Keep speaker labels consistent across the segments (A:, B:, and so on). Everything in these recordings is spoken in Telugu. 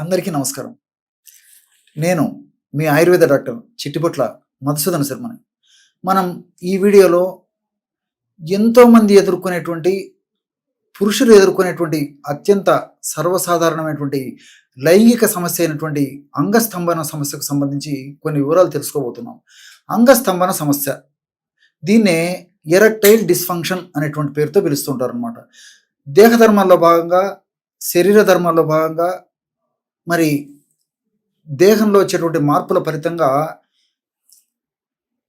A: అందరికీ నమస్కారం. నేను మీ ఆయుర్వేద డాక్టర్ చిట్టిపొట్ల మధుసూదన శర్మని. మనం ఈ వీడియోలో ఎంతోమంది ఎదుర్కొనేటువంటి పురుషులు ఎదుర్కొనేటువంటి అత్యంత సర్వసాధారణమైనటువంటి లైంగిక సమస్య అయినటువంటి అంగస్తంభన సమస్యకు సంబంధించి కొన్ని వివరాలు తెలుసుకోబోతున్నాం. అంగస్తంభన సమస్య దీన్నే ఎరెక్టైల్ డిస్ఫంక్షన్ అనేటువంటి పేరుతో పిలుస్తుంటారనమాట. దేహ ధర్మాల్లో భాగంగా, శరీర ధర్మాల్లో భాగంగా, మరి దేహంలో వచ్చేటువంటి మార్పుల ఫలితంగా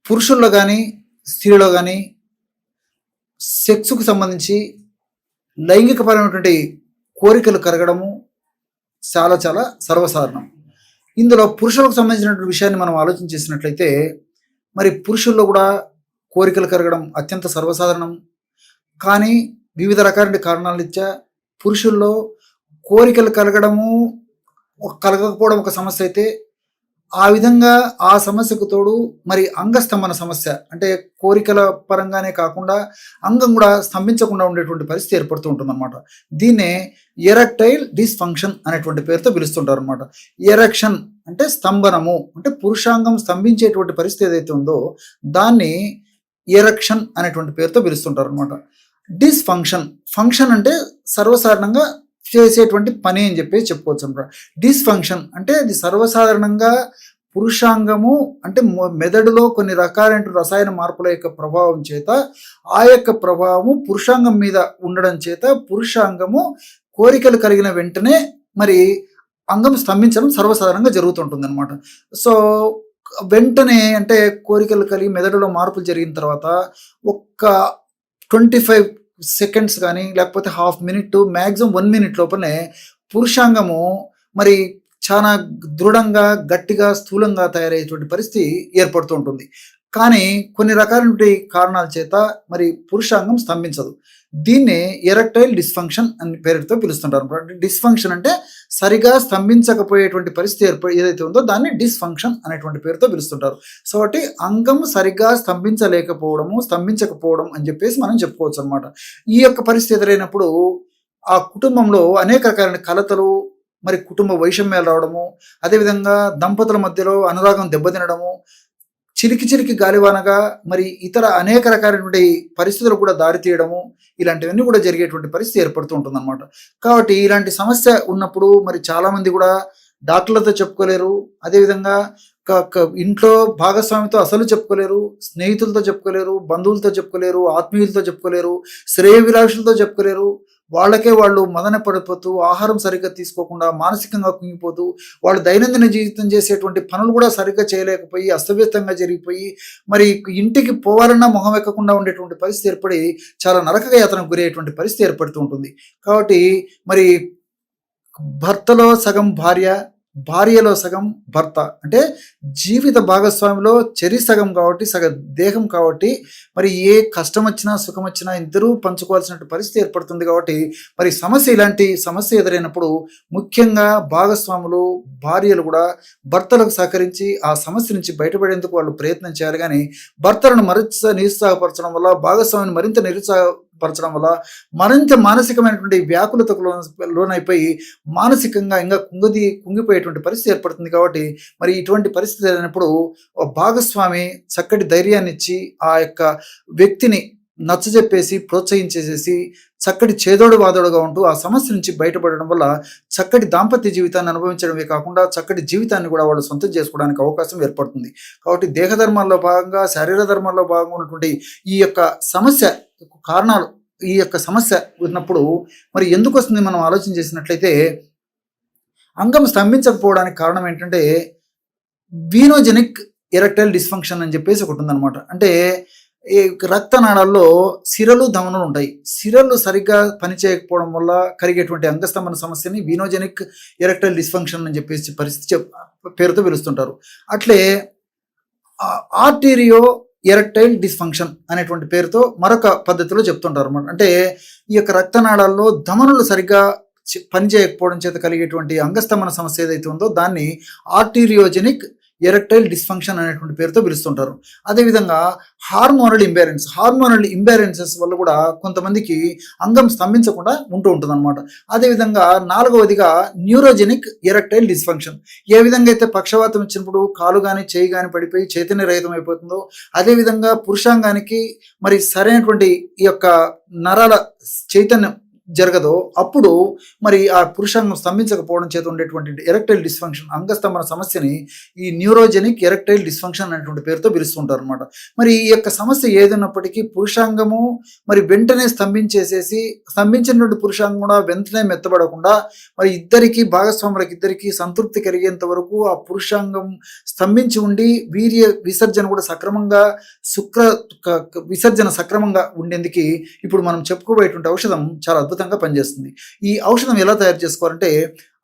A: పురుషుల్లో కానీ స్త్రీలో కానీ సెక్స్కు సంబంధించి లైంగికపరమైనటువంటి కోరికలు కరగడము చాలా చాలా సర్వసాధారణం. ఇందులో పురుషులకు సంబంధించినటువంటి విషయాన్ని మనం ఆలోచన చేసినట్లయితే మరి పురుషుల్లో కూడా కోరికలు కరగడం అత్యంత సర్వసాధారణం. కానీ వివిధ రకాల కారణాల రీత్యా పురుషుల్లో కోరికలు కలగడము కలగకపోవడం ఒక సమస్య అయితే, ఆ విధంగా ఆ సమస్యకు తోడు మరి అంగస్తంభన సమస్య అంటే కోరికల పరంగానే కాకుండా అంగం కూడా స్తంభించకుండా ఉండేటువంటి పరిస్థితి ఏర్పడుతూ ఉంటుందన్నమాట. దీన్నే ఎరెక్టైల్ డిస్ఫంక్షన్ అనేటువంటి పేరుతో పిలుస్తుంటారు అనమాట. ఎరెక్షన్ అంటే స్తంభనము, అంటే పురుషాంగం స్తంభించేటువంటి పరిస్థితి ఏదైతే ఉందో దాన్ని ఎరెక్షన్ అనేటువంటి పేరుతో పిలుస్తుంటారు అనమాట. డిస్ఫంక్షన్, ఫంక్షన్ అంటే సర్వసాధారణంగా చేసేటువంటి పని అని చెప్పేసి చెప్పుకోవచ్చు అనమాట. డిస్ఫంక్షన్ అంటే అది సర్వసాధారణంగా పురుషాంగము అంటే మెదడులో కొన్ని రకాలైన రసాయన మార్పుల యొక్క ప్రభావం చేత, ఆ యొక్క ప్రభావము పురుషాంగం మీద ఉండడం చేత పురుషాంగము కోరికలు కలిగిన వెంటనే మరి అంగం స్తంభించడం సర్వసాధారణంగా జరుగుతుంటుంది అనమాట. సో వెంటనే అంటే కోరికలు కలిగి మెదడులో మార్పులు జరిగిన తర్వాత ఒక్క 25 సెకండ్స్ కానీ లేకపోతే హాఫ్ మినిట్ మ్యాక్సిమం 1 మినిట్ లోపలనే పురుషాంగము మరి చాలా దృఢంగా, గట్టిగా, స్థూలంగా తయారయ్యేటువంటి పరిస్థితి ఏర్పడుతూ ఉంటుంది. కానీ కొన్ని రకాలైన కారణాల చేత మరి పురుషాంగం స్తంభించదు. దీన్నే ఎరెక్టైల్ డిస్ఫంక్షన్ అని పేరుతో పిలుస్తుంటారు. డిస్ఫంక్షన్ అంటే సరిగా స్తంభించకపోయేటువంటి పరిస్థితి ఏదైతే ఉందో దాన్ని డిస్ఫంక్షన్ అనేటువంటి పేరుతో పిలుస్తుంటారు. సో కాబట్టి అంగం సరిగా స్తంభించకపోవడం అని చెప్పేసి మనం చెప్పుకోవచ్చు అనమాట. ఈ యొక్క పరిస్థితి ఎదురైనప్పుడు ఆ కుటుంబంలో అనేక రకాలైన కలతలు, మరి కుటుంబ వైషమ్యాలు రావడము, అదేవిధంగా దంపతుల మధ్యలో అనురాగం దెబ్బతినడము, చిలికి గాలివానగా మరి ఇతర అనేక రకాలైనటువంటి పరిస్థితులు కూడా దారితీయడము, ఇలాంటివన్నీ కూడా జరిగేటువంటి పరిస్థితి ఏర్పడుతూ ఉంటుందన్నమాట. కాబట్టి ఇలాంటి సమస్య ఉన్నప్పుడు మరి చాలామంది కూడా డాక్టర్లతో చెప్పుకోలేరు, అదేవిధంగా ఇంట్లో భాగస్వామితో అసలు చెప్పుకోలేరు, స్నేహితులతో చెప్పుకోలేరు, బంధువులతో చెప్పుకోలేరు, ఆత్మీయులతో చెప్పుకోలేరు, శ్రేయభిలాషులతో చెప్పుకోలేరు. వాళ్ళకే వాళ్ళు మదన పడిపోతూ, ఆహారం సరిగ్గా తీసుకోకుండా, మానసికంగా కుంగిపోతూ, వాళ్ళు దైనందిన జీవితం చేసేటువంటి పనులు కూడా సరిగ్గా చేయలేకపోయి అస్తవ్యస్తంగా జరిగిపోయి మరి ఇంటికి పోవాలన్నా మొహం ఎక్కకుండా ఉండేటువంటి పరిస్థితి ఏర్పడి చాలా నరక యాతనకు గురయ్యేటువంటి పరిస్థితి ఏర్పడుతూ ఉంటుంది. కాబట్టి మరి భర్తలో సగం భార్య, భార్యలో సగం భర్త, అంటే జీవిత భాగస్వామిలో చెరి సగం కాబట్టి, సగం దేహం కాబట్టి మరి ఏ కష్టం వచ్చినా సుఖం వచ్చినా ఇద్దరూ పంచుకోవాల్సిన పరిస్థితి ఏర్పడుతుంది. కాబట్టి మరి ఇలాంటి సమస్య ఎదురైనప్పుడు ముఖ్యంగా భాగస్వాములు, భార్యలు కూడా భర్తలకు సహకరించి ఆ సమస్య నుంచి బయటపడేందుకు వాళ్ళు ప్రయత్నం చేయాలి. కానీ భర్తలను నిరుత్సాహపరచడం వల్ల, భాగస్వామిని మరింత నిరుత్సాహపరచడం వల్ల మరింత మానసికమైనటువంటి వ్యాకులతకు లోనైపోయి మానసికంగా ఇంకా కుంగిపోయేటువంటి పరిస్థితి ఏర్పడుతుంది. కాబట్టి మరి ఇటువంటి పరిస్థితి అయినప్పుడు భాగస్వామి చక్కటి ధైర్యాన్ని ఇచ్చి ఆ యొక్క వ్యక్తిని నచ్చజెప్పేసి ప్రోత్సహించేసేసి చక్కటి చేదోడు వాదోడుగా ఉంటూ ఆ సమస్య నుంచి బయటపడడం వల్ల చక్కటి దాంపత్య జీవితాన్ని అనుభవించడమే కాకుండా చక్కటి జీవితాన్ని కూడా వాళ్ళు సొంతం చేసుకోవడానికి అవకాశం ఏర్పడుతుంది. కాబట్టి దేహ ధర్మాల్లో భాగంగా, శారీర ధర్మాల్లో భాగంగా ఉన్నటువంటి ఈ యొక్క సమస్య కారణాలు, ఈ యొక్క సమస్య ఉన్నప్పుడు మరి ఎందుకు వస్తుంది మనం ఆలోచన చేసినట్లయితే, అంగం స్తంభించకపోవడానికి కారణం ఏంటంటే వీనోజెనిక్ ఎరెక్టైల్ డిస్ఫంక్షన్ అని చెప్పేసి ఒకటి ఉందన్నమాట. అంటే ఈ రక్తనాళాల్లో సిరలు, ధమనులు ఉంటాయి. సిరలు సరిగ్గా పనిచేయకపోవడం వల్ల కలిగేటువంటి అంగస్తంభన సమస్యని వీనోజెనిక్ ఎరెక్టైల్ డిస్ఫంక్షన్ అని చెప్పేసి పరిస్థితి పేరుతో పిలుస్తుంటారు. అట్లే ఆర్టీరియో ఎరెక్టైల్ డిస్ఫంక్షన్ అనేటువంటి పేరుతో మరొక పద్ధతిలో చెప్తుంటారు అన్నమాట. అంటే ఈ యొక్క రక్తనాళాల్లో ధమనులు సరిగ్గా పనిచేయకపోవడం చేత కలిగేటువంటి అంగస్తంభన సమస్య ఏదైతే ఉందో దాన్ని ఆర్టీరియోజెనిక్ ఎరెక్టైల్ డిస్ఫంక్షన్ అనేటువంటి పేరుతో పిలుస్తుంటారు. అదేవిధంగా హార్మోనల్ ఇంబ్యాలెన్సెస్ వల్ల కూడా కొంతమందికి అంగం స్తంభించకుండా ఉంటూ ఉంటుందన్నమాట. అదేవిధంగా 4వదిగా న్యూరోజెనిక్ ఎరెక్టైల్ డిస్ఫంక్షన్. ఏ విధంగా అయితే పక్షవాతం ఇచ్చినప్పుడు కాలు కానీ చేయి కానీ పడిపోయి చైతన్య రహితం అయిపోతుందో, అదేవిధంగా పురుషాంగానికి మరి సరైనటువంటి ఈ యొక్క నరాల చైతన్యం జరగదో అప్పుడు మరి ఆ పురుషాంగం స్తంభించకపోవడం చేత ఉండేటువంటి ఎరెక్టైల్ డిస్ఫంక్షన్, అంగస్తంభన సమస్యని ఈ న్యూరోజెనిక్ ఎరెక్టైల్ డిస్ఫంక్షన్ అనేటువంటి పేరుతో పిలుస్తుంటారు అనమాట. మరి ఈ యొక్క సమస్య ఏదైనప్పటికీ పురుషాంగము మరి వెంటనే స్తంభించినటువంటి పురుషాంగం కూడా వెంటనే మెత్తబడకుండా మరి భాగస్వాములకి సంతృప్తి కలిగేంత వరకు ఆ పురుషాంగం స్తంభించి ఉండి వీర్య విసర్జన కూడా విసర్జన సక్రమంగా ఉండేందుకు ఇప్పుడు మనం చెప్పుకోబోయేటువంటి ఔషధం చాలా అద్భుతంగా పనిచేస్తుంది. ఈ ఔషధం ఎలా తయారు చేసుకోవాలంటే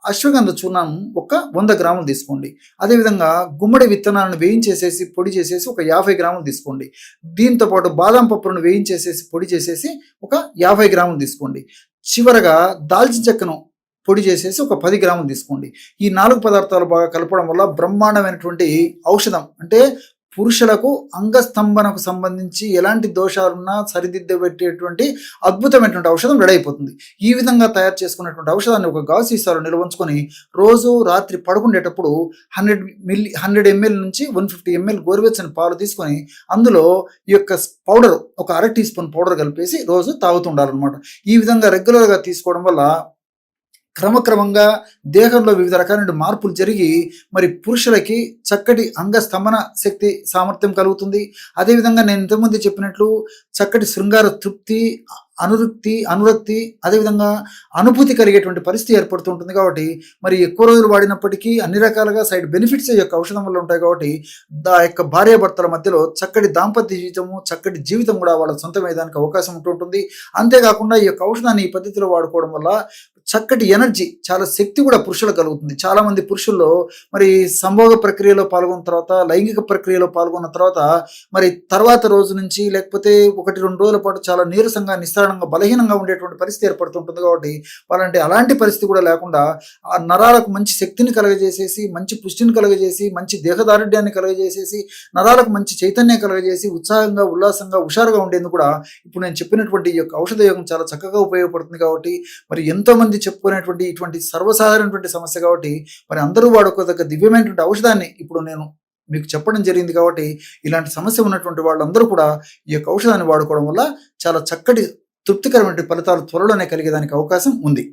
A: అశ్వగంధ చూర్ణం ఒక 100 గ్రాములు తీసుకోండి. అదేవిధంగా గుమ్మడి విత్తనాలను వేయించేసేసి పొడి చేసేసి ఒక 50 గ్రాములు తీసుకోండి. దీంతో పాటు బాదం పప్పులను వేయించేసేసి పొడి చేసేసి ఒక 50 గ్రాములు తీసుకోండి. చివరగా దాల్చిన చెక్కను పొడి చేసేసి ఒక 10 గ్రాములు తీసుకోండి. ఈ 4 పదార్థాలు బాగా కలపడం వల్ల బ్రహ్మాండమైనటువంటి ఔషధం, అంటే పురుషులకు అంగస్తంభనకు సంబంధించి ఎలాంటి దోషాలున్నా సరిదిద్దబెట్టేటువంటి అద్భుతమైనటువంటి ఔషధం రెడీ అయిపోతుంది. ఈ విధంగా తయారు చేసుకున్నటువంటి ఔషధాన్ని ఒక గాజు సీసాలో నిల్వ ఉంచుకొని రోజు రాత్రి పడుకునేటప్పుడు 100 ml నుంచి 150 ml గోరువెచ్చని పాలు తీసుకొని అందులో ఈ యొక్క పౌడర్ ఒక 1/2 టీ స్పూన్ పౌడర్ కలిపేసి రోజు తాగుతూ ఉండాలన్నమాట. ఈ విధంగా రెగ్యులర్గా తీసుకోవడం వల్ల క్రమక్రమంగా దేహంలో వివిధ రకాలైన మార్పులు జరిగి మరి పురుషులకి చక్కటి అంగస్తంభన శక్తి సామర్థ్యం కలుగుతుంది. అదేవిధంగా నేను ఇంతకుముందు చెప్పినట్లు చక్కటి శృంగార తృప్తి, అనురక్తి అదేవిధంగా అనుభూతి కలిగేటువంటి పరిస్థితి ఏర్పడుతూ ఉంటుంది. కాబట్టి మరి ఎక్కువ రోజులు వాడినప్పటికీ అన్ని రకాలుగా సైడ్ బెనిఫిట్స్ ఈ యొక్క ఔషధం వల్ల ఉంటాయి. కాబట్టి యొక్క భార్యాభర్తల మధ్యలో చక్కటి దాంపత్య జీవితము, చక్కటి జీవితం కూడా వాళ్ళ సొంతమయ్యేదానికి అవకాశం ఉంటుంటుంది. అంతేకాకుండా ఈ యొక్క ఔషధాన్ని ఈ పద్ధతిలో వాడుకోవడం వల్ల చక్కటి ఎనర్జీ, చాలా శక్తి కూడా పురుషులకు కలుగుతుంది. చాలా మంది పురుషుల్లో మరి సంభోగ ప్రక్రియలో పాల్గొన్న తర్వాత, లైంగిక ప్రక్రియలో పాల్గొన్న తర్వాత మరి తర్వాత రోజు నుంచి లేకపోతే 1-2 రోజుల పాటు చాలా నీరసంగా, నిస్సారణంగా, బలహీనంగా ఉండేటువంటి పరిస్థితి ఏర్పడుతుంటుంది. కాబట్టి అలాంటి పరిస్థితి కూడా లేకుండా ఆ నరాలకు మంచి శక్తిని కలగజేసేసి, మంచి పుష్టిని కలగజేసి, మంచి దేహదారుఢ్యాన్ని కలగజేసేసి, నరాలకు మంచి చైతన్యం కలగజేసి ఉత్సాహంగా, ఉల్లాసంగా, హుషారుగా ఉండేందుకు కూడా ఇప్పుడు నేను చెప్పినటువంటి ఈ యొక్క ఔషధ యోగం చాలా చక్కగా ఉపయోగపడుతుంది. కాబట్టి మరి ఎంతో మంది చెప్పుకునేటువంటి ఇటువంటి సర్వసాధారణటువంటి సమస్య కాబట్టి మరి అందరూ వాడుకోదగ్గ దివ్యమైనటువంటి ఔషధాన్ని ఇప్పుడు నేను మీకు చెప్పడం జరిగింది. కాబట్టి ఇలాంటి సమస్య ఉన్నటువంటి వాళ్ళందరూ కూడా ఈ యొక్క ఔషధాన్ని వాడుకోవడం వల్ల చాలా చక్కటి తృప్తికరమైన ఫలితాలు త్వరలోనే కలిగేదానికి అవకాశం ఉంది.